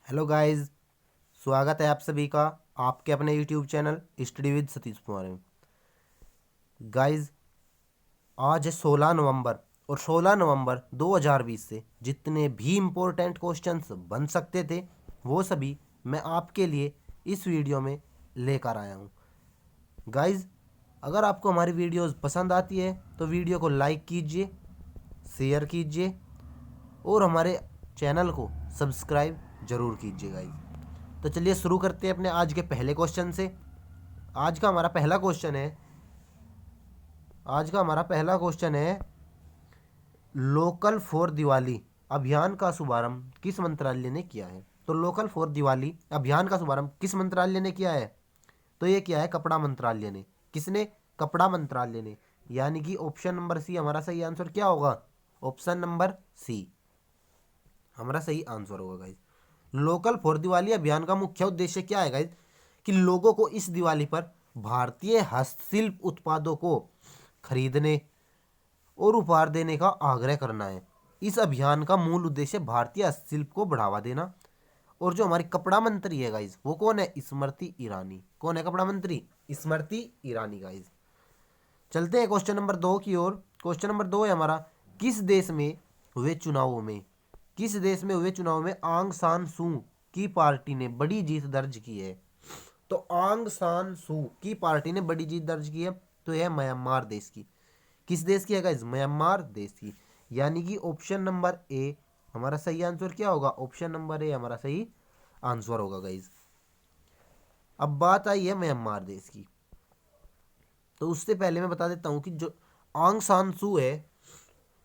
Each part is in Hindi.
हेलो गाइस, स्वागत है आप सभी का आपके अपने YouTube channel study with Satish Kumar में। गाइस, आज है 16 नवंबर और 16 नवंबर 2020 से जितने भी इम्पोर्टेंट क्वेश्चंस बन सकते थे वो सभी मैं आपके लिए इस वीडियो में लेकर आया हूँ। गाइस, अगर आपको हमारी वीडियोस पसंद आती है तो वीडियो को लाइक कीजिए, शेयर कीजिए और हमारे चैनल को सब्सक्राइब ज़रूर कीजिए गाइस। तो चलिए शुरू करते हैं अपने आज के पहले क्वेश्चन से। आज का हमारा पहला क्वेश्चन है आज का हमारा पहला क्वेश्चन है लोकल फॉर दिवाली अभियान का शुभारंभ किस मंत्रालय ने किया है। तो लोकल फॉर दिवाली अभियान का शुभारंभ किस मंत्रालय ने किया है? तो ये किया है कपड़ा मंत्रालय ने। किसने? कपड़ा मंत्रालय ने। यानी कि ऑप्शन नंबर सी हमारा सही आंसर क्या होगा? ऑप्शन नंबर सी हमारा सही आंसर होगा गाइज। लोकल फॉर दिवाली अभियान का मुख्य उद्देश्य क्या है गाइज? कि लोगों को इस दिवाली पर भारतीय हस्तशिल्प उत्पादों को खरीदने और उपहार देने का आग्रह करना है। इस अभियान का मूल उद्देश्य भारतीय हस्तशिल्प को बढ़ावा देना। और जो हमारी कपड़ा मंत्री है गाइज वो कौन है? स्मृति ईरानी। कौन है कपड़ा मंत्री? स्मृति ईरानी गाइज। चलते हैं क्वेश्चन नंबर 2 की ओर। क्वेश्चन नंबर 2 है हमारा, किस देश में हुए चुनाव में आंग सान सू की पार्टी ने बड़ी जीत दर्ज की है? तो आंग सान सू की पार्टी ने बड़ी जीत दर्ज की है तो यह म्यांमार देश की। किस देश की है गाइस? म्यांमार देश की। यानी कि ऑप्शन नंबर ए हमारा सही आंसर क्या होगा? ऑप्शन नंबर ए हमारा सही आंसर होगा गाइस। अब बात आई है म्यांमार देश की, तो उससे पहले मैं बता देता हूं कि जो आंग सान सू है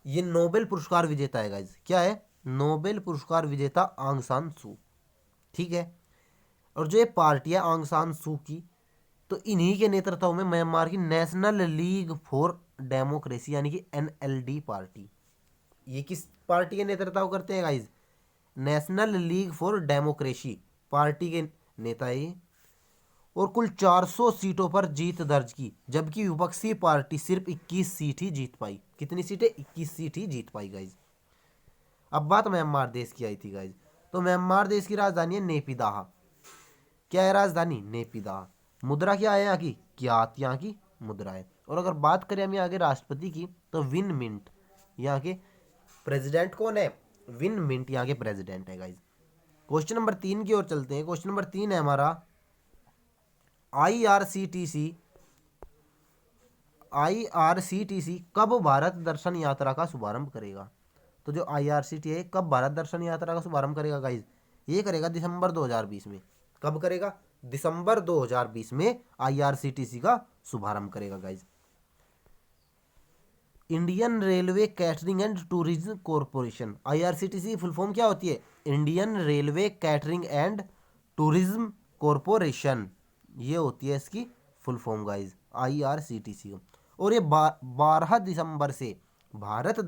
ये नोबेल पुरस्कार विजेता है गाइस। क्या है? नोबेल पुरस्कार विजेता आंग सान सू। ठीक है। और जो ये पार्टी है आंग सान सू की, तो इन्हीं के नेतृत्व में म्यांमार की नेशनल लीग फॉर डेमोक्रेसी यानी कि एनएलडी पार्टी, ये किस पार्टी के नेतृत्व करते हैं guys? National league for democracy party के नेता है ये। और कुल 400 सीटों पर जीत दर्ज की, जबकि विपक्षी पार्टी सिर्फ 21 सीट ही जीत पाई। कितनी सीटें? 21 सीट ही जीत पाई गाइज। अब बात म्यांमार देश की आई थी गाइज। तो म्यांमार देश की राजधानी है नेपिदाह। क्या है राजधानी? नेपिदाह। मुद्रा क्या है यहाँ की? क्यात यहाँ की मुद्रा है। और अगर बात करें हम यहाँ के राष्ट्रपति की तो विन मिंट यहाँ के प्रेसिडेंट कौन है? विन मिंट यहाँ के प्रेसिडेंट है गाइज। क्वेश्चन नंबर 3 की ओर चलते हैं। क्वेश्चन नंबर 3 है हमारा, आईआरसीटीसी आईआरसीटीसी कब भारत दर्शन यात्रा का शुभारंभ करेगा? तो जो आईआरसीटी है कब भारत दर्शन यात्रा का शुभारंभ करेगा गाइज? ये करेगा दिसंबर 2020 में। कब करेगा? दिसंबर 2020 में आईआरसीटीसी का शुभारंभ करेगा guys. Indian railway catering and tourism corporation, IRCTC full form क्या होती है? Indian railway catering and tourism corporation, ये होती है इसकी फुल फॉर्म गाइज, आईआरसीटीसी। और ये 12 दिसंबर से भारत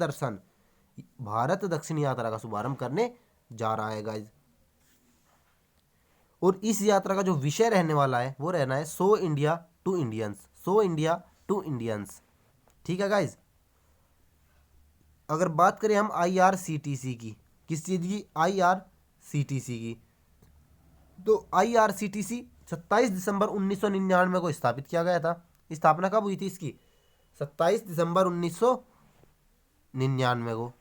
दक्षिण यात्रा का शुभारंभ करने जा रहा है गाइज। और इस यात्रा का जो विषय रहने वाला है वो रहना है so India to Indians. So India to Indians. ठीक है गाइज। अगर बात करें हम आईआरसीटीसी की, किस चीज़ की? आईआरसीटीसी की। तो आईआरसीटीसी 27 दिसंबर 1999 को स्थापित किया गया था। स्थापना कब हुई थी इसकी? 27 दिसंबर 1999 को।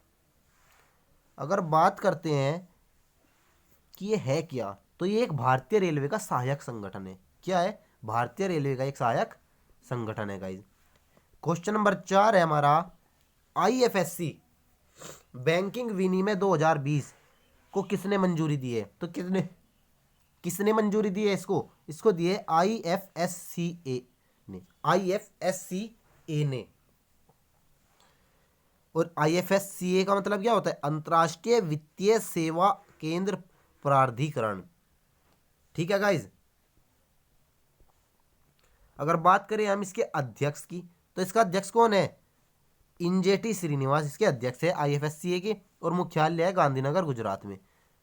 अगर बात करते हैं कि ये है क्या, तो ये एक भारतीय रेलवे का सहायक संगठन है। क्या है? भारतीय रेलवे का एक सहायक संगठन है गाइज। क्वेश्चन नंबर 4 है हमारा, आईएफएससी बैंकिंग विनिमय 2020 को किसने मंजूरी दी है? तो किसने किसने मंजूरी दी है इसको? इसको दी है आईएफएससीए ने। आईएफएससीए ने। और आईएफएससीए का मतलब क्या होता है? अंतर्राष्ट्रीय वित्तीय सेवा केंद्र प्राधिकरण। ठीक है गाइज। अगर बात करें हम इसके अध्यक्ष की, तो इसका अध्यक्ष कौन है? इंजेटी श्रीनिवास इसके अध्यक्ष है आईएफएससीए के। और मुख्यालय है गांधीनगर गुजरात में।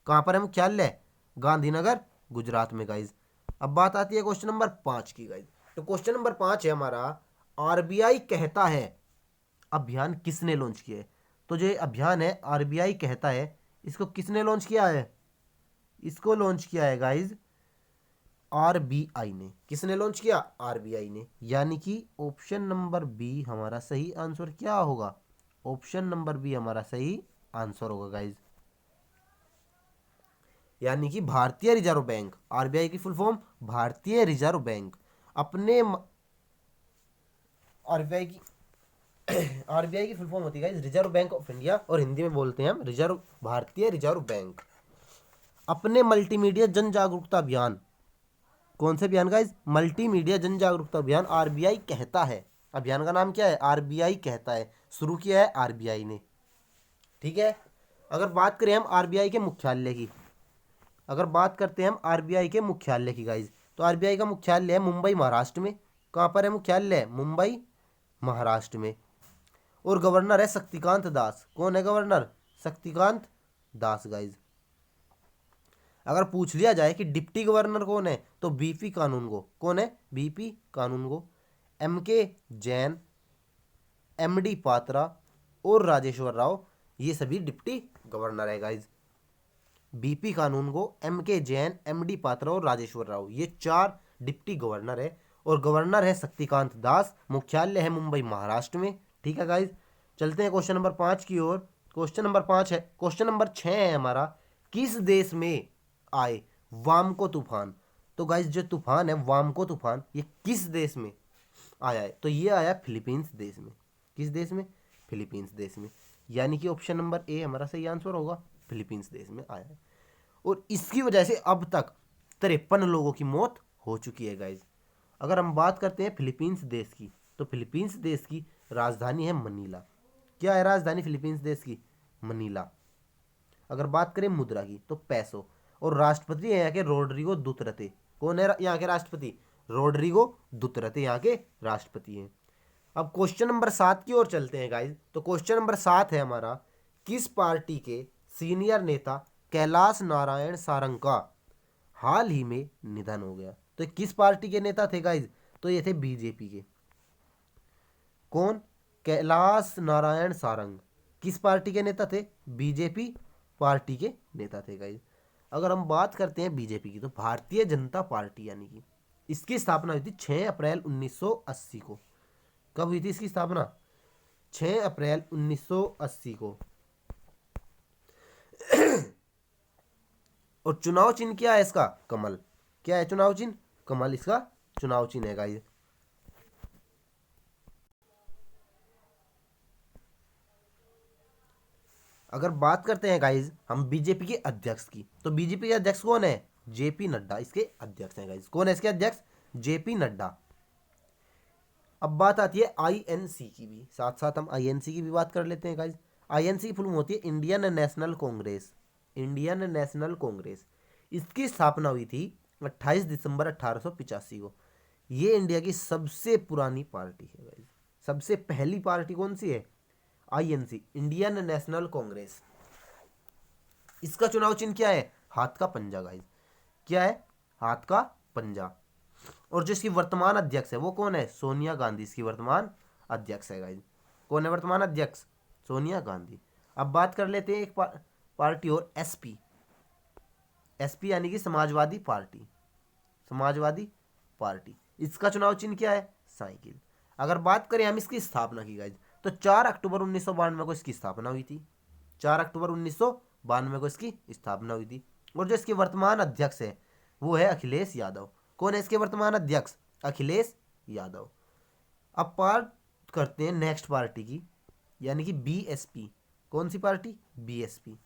कहाँ पर है मुख्यालय? गांधीनगर गुजरात में गाइज। अब बात आती है क्वेश्चन नंबर 5 की गाइज। तो क्वेश्चन नंबर 5 है हमारा, आरबीआई कहता है अभियान किसने लॉन्च किया है? तो जो ये अभियान है आरबीआई कहता है, इसको किसने लॉन्च किया है? इसको लॉन्च किया है गाइज आरबीआई ने। किसने लॉन्च किया? आरबीआई ने। यानी कि ऑप्शन नंबर बी हमारा सही आंसर क्या होगा? ऑप्शन नंबर बी हमारा सही आंसर होगा गाइज। यानी कि भारतीय रिजर्व बैंक, आरबीआई की फुल फॉर्म भारतीय रिजर्व बैंक, अपने आरबीआई की आरबीआई की फुल फॉर्म होती है guys reserve bank of India, और हिंदी में बोलते हैं हम रिजर्व, भारतीय रिजर्व बैंक, अपने मल्टीमीडिया जन जागरूकता अभियान, कौन से अभियान गाइज? मल्टीमीडिया जन जागरूकता अभियान आरबीआई कहता है। अभियान का नाम क्या है? आरबीआई कहता है। शुरू किया है आरबीआई ने। ठीक है। अगर बात करें हम आरबीआई के मुख्यालय की, अगर बात करते हैं हम आरबीआई के मुख्यालय की गाइज, तो आरबीआई का मुख्यालय है मुंबई महाराष्ट्र में। कहाँ पर है मुख्यालय? मुंबई महाराष्ट्र में। और गवर्नर है शक्तिकांत दास। कौन है गवर्नर? शक्तिकांत दास गाइज। अगर पूछ लिया जाए कि डिप्टी गवर्नर कौन है, तो बीपी कानूनगो। कौन है? बीपी कानूनगो। एमके जैन, एमडी पात्रा और राजेश्वर राव, ये सभी डिप्टी गवर्नर है गाइज। बीपी कानूनगो, एमके जैन, एमडी पात्रा और राजेश्वर राव, ये 4 डिप्टी गवर्नर है। और गवर्नर है शक्तिकांत दास। मुख्यालय है मुंबई महाराष्ट्र में। ठीक है गाइज। चलते हैं क्वेश्चन नंबर 5 की ओर। क्वेश्चन नंबर 5 है, क्वेश्चन नंबर 6 है हमारा, किस देश में आए वामको तूफान? तो गाइज जो तूफान है वामको तूफान, ये किस देश में आया है? तो ये आया फिलीपींस देश में। किस देश में? फिलीपींस देश में। यानी कि ऑप्शन नंबर ए हमारा सही आंसर होगा, फिलीपींस देश में आया है। और इसकी वजह से अब तक 53 लोगों की मौत हो चुकी है गाइज। अगर हम बात करते हैं फिलीपींस देश की, तो फिलीपींस देश की राजधानी है मनीला। क्या है राजधानी फिलीपींस देश की? मनीला। अगर बात करें मुद्रा की, तो पैसो। और राष्ट्रपति है यहाँ के रोड्रिगो दुतरते। कौन है यहाँ के राष्ट्रपति? रोड्रिगो दुतरते यहाँ के राष्ट्रपति हैं। अब क्वेश्चन नंबर 7 की ओर चलते हैं गाइज। तो क्वेश्चन नंबर 7 है हमारा, किस पार्टी के सीनियर नेता कैलाश नारायण सारंग का हाल ही में निधन हो गया? तो किस पार्टी के नेता थे गाइज? तो ये थे बीजेपी के। कौन? कैलाश नारायण सारंग किस पार्टी के नेता थे? बीजेपी पार्टी के नेता थे गाइज। अगर हम बात करते हैं बीजेपी की, तो भारतीय जनता पार्टी, यानी कि इसकी स्थापना हुई थी 6 अप्रैल 1980 को। कब हुई थी इसकी स्थापना? 6 अप्रैल 1980 को। और चुनाव चिन्ह क्या है इसका? कमल। क्या है चुनाव चिन्ह? कमल इसका चुनाव चिन्ह है गाइस। अगर बात करते हैं गाइज हम बीजेपी के अध्यक्ष की, तो बीजेपी के अध्यक्ष कौन है? जेपी नड्डा इसके अध्यक्ष हैं गाइज। कौन है इसके अध्यक्ष? जेपी नड्डा। अब बात आती है आईएनसी की भी, साथ साथ हम आईएनसी की भी बात कर लेते हैं गाइज। आईएनसी की फुल फॉर्म होती है Indian national Congress. Indian national Congress, इसकी स्थापना हुई थी 28 दिसंबर 1885 को। ये इंडिया की सबसे पुरानी पार्टी है गाइज। सबसे पहली पार्टी कौन सी है? INC, Indian national Congress. इसका चुनाव चिन्ह क्या है? हाथ का पंजा गाइज। क्या है? हाथ का पंजा। और जो इसकी वर्तमान अध्यक्ष है वो कौन है? सोनिया गांधी इसकी वर्तमान अध्यक्ष है गाइज। कौन है वर्तमान अध्यक्ष? सोनिया गांधी। अब बात कर लेते हैं एक पार्टी और, एसपी। एसपी यानी कि समाजवादी पार्टी। समाजवादी पार्टी, इसका चुनाव चिन्ह क्या है? साइकिल। अगर बात करें हम इसकी स्थापना की गाइज, तो 4 अक्टूबर 1992 को इसकी स्थापना हुई थी। 4 अक्टूबर 1992 को इसकी स्थापना हुई थी। और जो इसके वर्तमान अध्यक्ष है वो है अखिलेश यादव। कौन है इसके वर्तमान अध्यक्ष? अखिलेश यादव। अब बात करते हैं नेक्स्ट पार्टी की, यानी कि बीएसपी। कौन सी पार्टी? बीएसपी,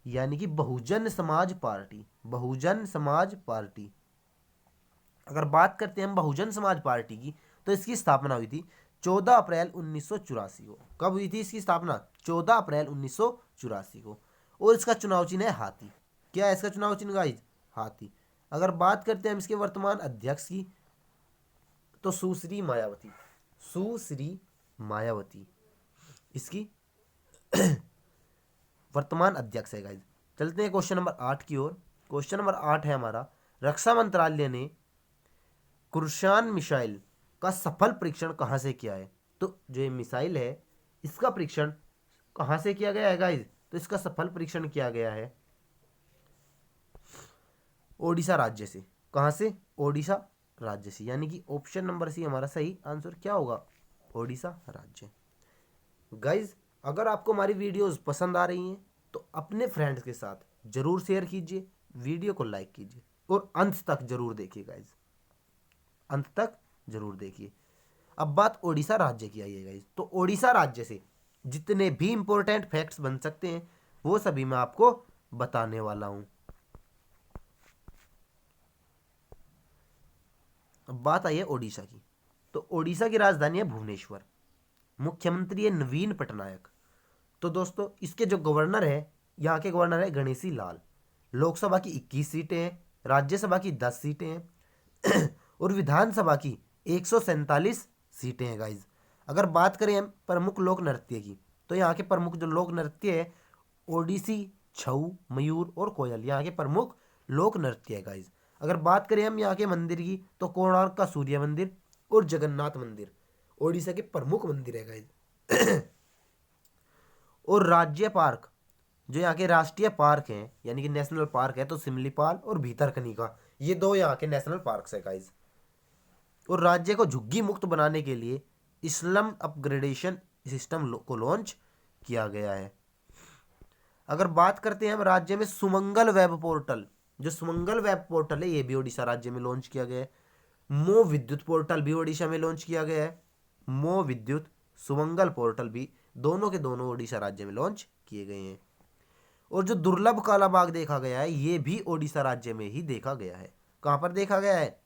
यानी कि बहुजन समाज पार्टी। बहुजन समाज पार्टी। अगर बात करते हैं हम बहुजन समाज पार्टी की, तो इसकी स्थापना हुई थी 14 अप्रैल 1984 को। कब हुई थी इसकी स्थापना? 14 अप्रैल 1984 को। और इसका चुनाव चिन्ह है हाथी। क्या है इसका चुनाव चिन्ह गाइज? हाथी। अगर बात करते हैं हम इसके वर्तमान अध्यक्ष की, तो सुश्री मायावती। सुश्री मायावती इसकी वर्तमान अध्यक्ष है गाइज। चलते हैं क्वेश्चन नंबर 8 की ओर। क्वेश्चन नंबर 8 है हमारा, रक्षा मंत्रालय ने कुर्शान मिसाइल का सफल परीक्षण कहां से किया है? तो जो ये मिसाइल है इसका परीक्षण कहां से किया गया है गाइज? तो इसका सफल परीक्षण किया गया है ओडिशा राज्य से। कहाँ से? ओडिशा राज्य से, यानी कि ऑप्शन नंबर सी हमारा सही आंसर क्या होगा? ओडिशा राज्य। गाइज अगर आपको हमारी वीडियोस पसंद आ रही हैं तो अपने फ्रेंड्स के साथ जरूर शेयर कीजिए, वीडियो को लाइक कीजिए और अंत तक जरूर देखिए गाइज, अंत तक जरूर देखिए। अब बात ओडिशा राज्य की आई है गाइज, तो ओडिशा राज्य से जितने भी इंपॉर्टेंट फैक्ट्स बन सकते हैं वो सभी मैं आपको बताने वाला हूं। अब बात आई है ओडिशा की, तो ओडिशा की राजधानी है भुवनेश्वर, मुख्यमंत्री है नवीन पटनायक। तो दोस्तों इसके जो गवर्नर है, यहाँ के गवर्नर है गणेशी लाल। लोकसभा की 21 सीटें हैं, राज्यसभा की 10 सीटें हैं और विधानसभा की 147 सीटें हैं गाइज। अगर बात करें हम प्रमुख लोक नृत्य की, तो यहाँ के प्रमुख जो लोक नृत्य है ओडिसी, छऊ, मयूर और कोयल, यहाँ के प्रमुख लोक नृत्य है गाइज। अगर बात करें हम यहाँ के मंदिर की, तो कोणार्क का सूर्य मंदिर और जगन्नाथ मंदिर ओडिशा के प्रमुख मंदिर है गाइज। और राज्य पार्क, जो यहाँ के राष्ट्रीय पार्क हैं यानी कि नेशनल पार्क है, तो सिमलीपाल और भीतरकनिका, ये दो यहाँ के नेशनल पार्क्स है गाइज। और राज्य को झुग्गी मुक्त बनाने के लिए स्लम अपग्रेडेशन सिस्टम को लॉन्च किया गया है। अगर बात करते हैं हम राज्य में सुमंगल वेब पोर्टल, जो सुमंगल वेब पोर्टल है ये भी ओडिशा राज्य में लॉन्च किया गया है। मो विद्युत पोर्टल भी ओडिशा में लॉन्च किया गया है। मो विद्युत, सुमंगल पोर्टल भी दोनों के दोनों ओडिशा राज्य में लॉन्च किए गए हैं। और जो दुर्लभ काला बाघ देखा गया है ये भी ओडिशा राज्य में ही देखा गया है। कहां पर देखा गया है?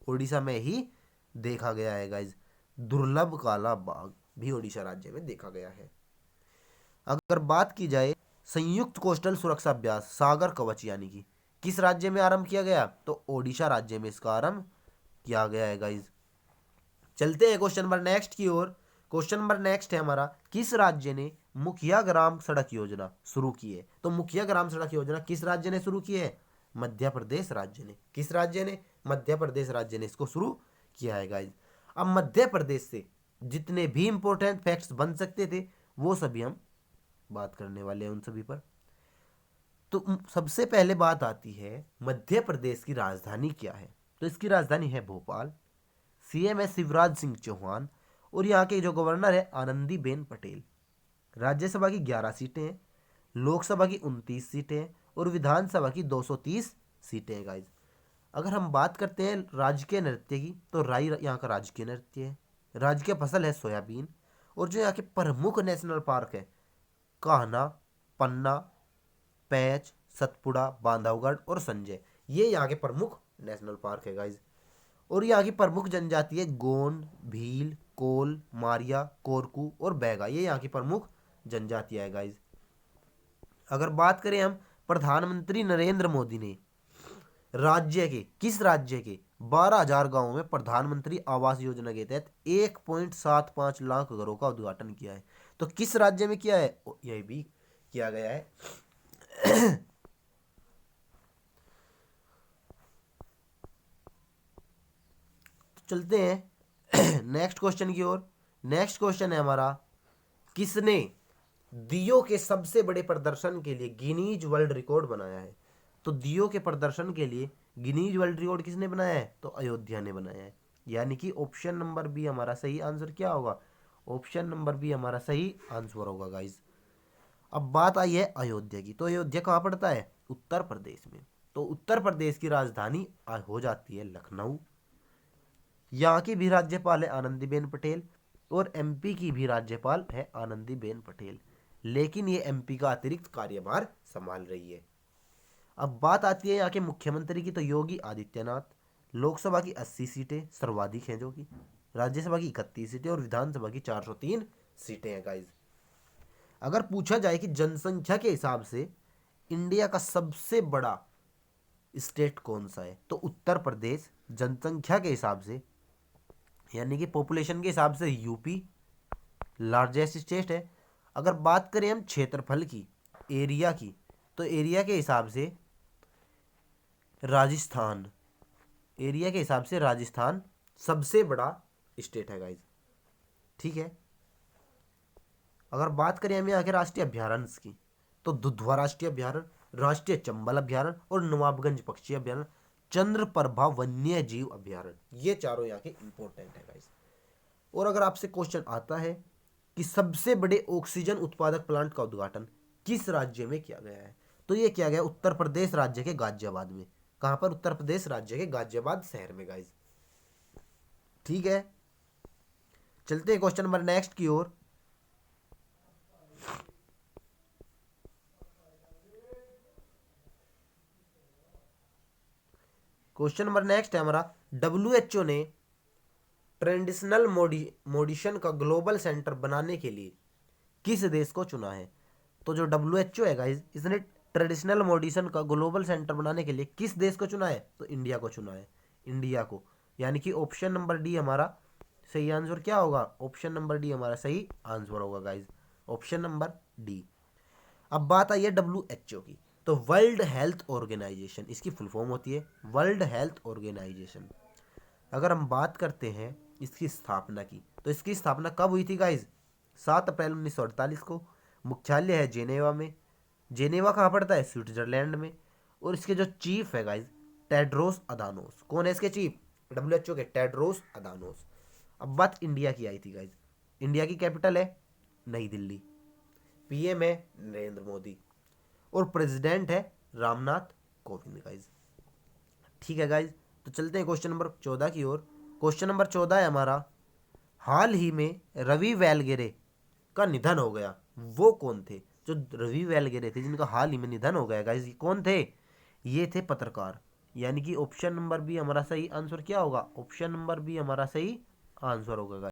ओडिशा में ही देखा गया है गाइज। दुर्लभ काला बाघ भी ओडिशा राज्य में देखा गया है। अगर बात की जाए संयुक्त कोस्टल सुरक्षा अभ्यास सागर कवच यानी कि किस राज्य में आरंभ किया गया? तो ओडिशा राज्य में इसका आरंभ किया गया है गाइज। चलते हैं क्वेश्चन नंबर नेक्स्ट की ओर। क्वेश्चन नंबर नेक्स्ट है हमारा, किस राज्य ने मुखिया ग्राम सड़क योजना शुरू की है? तो मुखिया ग्राम सड़क योजना किस राज्य ने शुरू की है? मध्य प्रदेश राज्य ने। किस राज्य ने? मध्य प्रदेश राज्य ने इसको शुरू किया है गाइज। अब मध्य प्रदेश से जितने भी इंपॉर्टेंट फैक्ट्स बन सकते थे वो सभी हम बात करने वाले हैं उन सभी पर। तो सबसे पहले बात आती है मध्य प्रदेश की राजधानी क्या है? तो इसकी राजधानी है भोपाल। सीएम है शिवराज सिंह चौहान और यहाँ के जो गवर्नर है आनंदीबेन पटेल। राज्यसभा की 11 सीटें हैं, लोकसभा की 29 सीटें हैं और विधानसभा की 230 सीटें हैं गाइज। अगर हम बात करते हैं राजकीय नृत्य की, तो राई यहाँ का राजकीय नृत्य है। राजकीय फसल है सोयाबीन। और जो यहाँ के प्रमुख नेशनल पार्क है कान्हा, पन्ना, पैंच, सतपुड़ा, बांधवगढ़ और संजय, ये यहाँ के प्रमुख नेशनल पार्क है गाइज। और यहाँ की प्रमुख जनजाति है गोंड, भील, कोल, मारिया, कोरकू और बैगा, ये यहाँ की प्रमुख जनजातियाँ है गाइज। अगर बात करें हम प्रधानमंत्री नरेंद्र मोदी ने राज्य के किस राज्य के 12,000 गांवों में प्रधानमंत्री आवास योजना के तहत 1.75 लाख घरों का उद्घाटन किया है? तो किस राज्य में किया है? यह भी किया गया है तो चलते हैं नेक्स्ट क्वेश्चन की ओर। नेक्स्ट क्वेश्चन है हमारा, किसने दियो के सबसे बड़े प्रदर्शन के लिए गिनीज वर्ल्ड रिकॉर्ड बनाया है? तो दियो के प्रदर्शन के लिए गिनीज वर्ल्ड रिकॉर्ड किसने बनाया है? तो अयोध्या ने बनाया है। यानी कि ऑप्शन नंबर बी हमारा सही आंसर क्या होगा? ऑप्शन नंबर बी हमारा सही आंसर होगा गाइज। अब बात आई है अयोध्या की, तो अयोध्या कहाँ पड़ता है? उत्तर प्रदेश में। तो उत्तर प्रदेश की राजधानी हो जाती है लखनऊ। यहाँ की भी राज्यपाल है आनंदीबेन पटेल और एमपी की भी राज्यपाल है आनंदीबेन पटेल, लेकिन ये एमपी का अतिरिक्त कार्यभार संभाल रही है। अब बात आती है यहाँ के मुख्यमंत्री की, तो योगी आदित्यनाथ। लोकसभा की 80 सीटें सर्वाधिक हैं जो कि, राज्यसभा की 31 सीटें और विधानसभा की 403 सीटें हैं गाइज। अगर पूछा जाए कि जनसंख्या के हिसाब से इंडिया का सबसे बड़ा स्टेट कौन सा है, तो उत्तर प्रदेश जनसंख्या के हिसाब से यानी कि पॉपुलेशन के हिसाब से यूपी लार्जेस्ट स्टेट है। अगर बात करें हम क्षेत्रफल की, एरिया की, तो एरिया के हिसाब से राजस्थान, एरिया के हिसाब से राजस्थान सबसे बड़ा स्टेट है गाइज। ठीक है। अगर बात करें हम यहाँ के राष्ट्रीय अभ्यारण्य की, तो दुधवा राष्ट्रीय अभ्यारण्य, राष्ट्रीय चंबल अभ्यारण्य और नवाबगंज पक्षी अभ्यारण्य, चंद्रप्रभा वन्य जीव अभ्यारण्य। ये चारों यहाँ के इंपॉर्टेंट है गाइस। और अगर आपसे क्वेश्चन आता है कि सबसे बड़े ऑक्सीजन उत्पादक प्लांट का उद्घाटन किस राज्य में किया गया है, तो ये किया गया उत्तर प्रदेश राज्य के गाजियाबाद में। कहां पर? उत्तर प्रदेश राज्य के गाजियाबाद शहर में गाइस। ठीक है, चलते हैं क्वेश्चन नंबर नेक्स्ट की ओर। क्वेश्चन नंबर नेक्स्ट है हमारा, डब्ल्यूएचओ ने ट्रेडिशनल मोडिशन का ग्लोबल सेंटर बनाने के लिए किस देश को चुना है? तो जो डब्ल्यूएचओ है गाइस, इसने ट्रेडिशनल मोडिशन का ग्लोबल सेंटर बनाने के लिए किस देश को चुना है? तो इंडिया को चुना है, इंडिया को। यानी कि ऑप्शन नंबर डी हमारा सही आंसर क्या होगा? ऑप्शन नंबर डी हमारा सही आंसर होगा गाइस, ऑप्शन नंबर डी। अब बात आई है डब्ल्यूएचओ की, तो वर्ल्ड हेल्थ ऑर्गेनाइजेशन, इसकी फुल फॉर्म होती है वर्ल्ड हेल्थ ऑर्गेनाइजेशन। अगर हम बात करते हैं इसकी स्थापना की, तो इसकी स्थापना कब हुई थी गाइज? 7 अप्रैल 1948 को। मुख्यालय है जेनेवा में। जेनेवा कहाँ पड़ता है? स्विट्जरलैंड में। और इसके जो चीफ है गाइज, टेड्रोस अधानोस। कौन है इसके चीफ? डब्ल्यूएचओ के टेड्रोस अधानोस। अब बात इंडिया की आई थी गाइज। इंडिया की कैपिटल है नई दिल्ली। पीएम है नरेंद्र मोदी और प्रेसिडेंट है रामनाथ कोविंद गाइज। ठीक है गाइज, तो चलते हैं क्वेश्चन नंबर 14 की ओर। क्वेश्चन नंबर 14 है हमारा, हाल ही में रवि वेलगेरे का निधन हो गया, वो कौन थे? जो रवि वेलगेरे थे जिनका हाल ही में निधन हो गया गाइज, कौन थे? ये थे पत्रकार। यानी कि ऑप्शन नंबर बी हमारा सही आंसर क्या होगा? ऑप्शन नंबर बी हमारा सही आंसर होगा।